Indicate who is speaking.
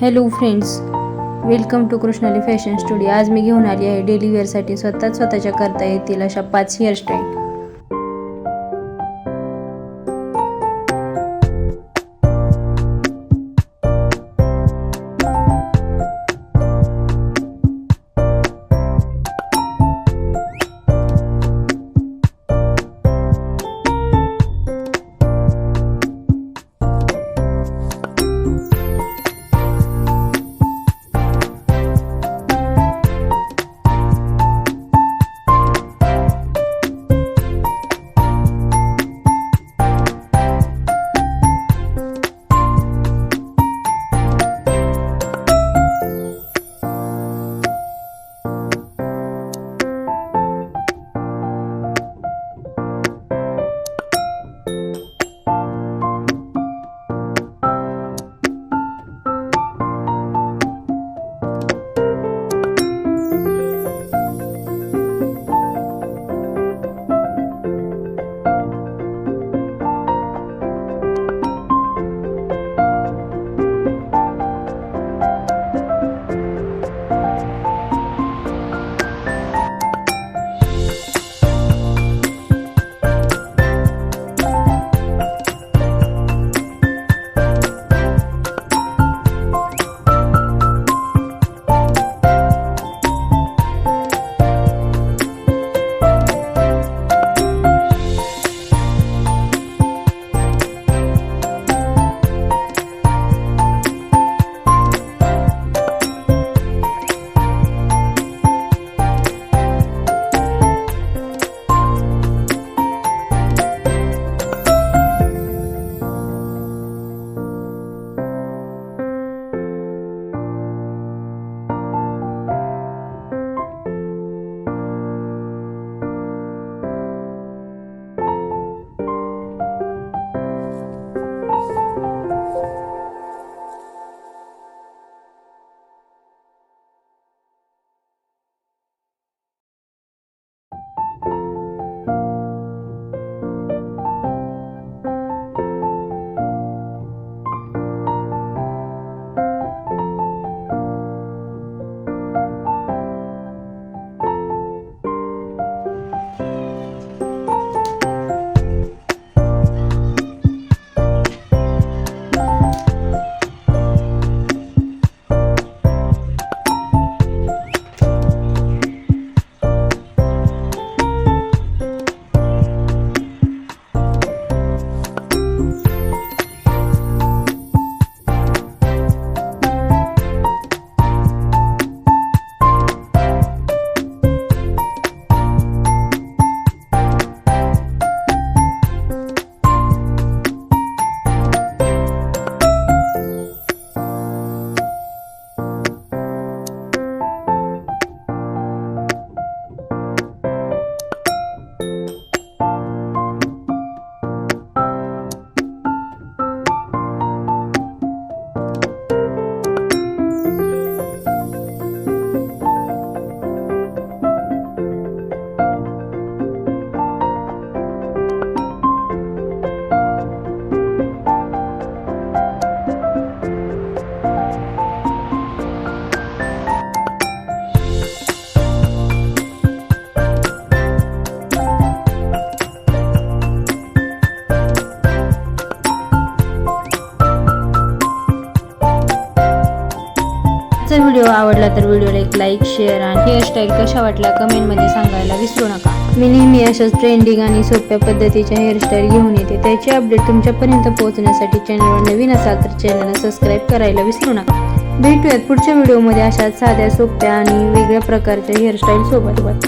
Speaker 1: Hello friends, welcome to Krishnali fashion studio. आज मी घेऊन आली आहे डेली वेअरसाठी स्वतःच्या करता येतील अशा 5 हेअरस्टाईल। व्हिडिओ आवडला तर व्हिडिओला एक लाईक, शेअर आणि हेअरस्टाईल कशा वाटल्या कमेंटमध्ये सांगायला विसरू नका। मी नेहमी अशाच ट्रेंडिंग आणि सोप्या पद्धतीच्या हेअरस्टाईल घेऊन येते। त्याची अपडेट तुमच्यापर्यंत पोहोचण्यासाठी चॅनलवर नवीन असाल तर चॅनलला सबस्क्राईब करायला विसरू नका। भेटूयात पुढच्या व्हिडिओमध्ये अशाच साध्या, सोप्या आणि वेगळ्या प्रकारच्या हेअरस्टाईल सोबत।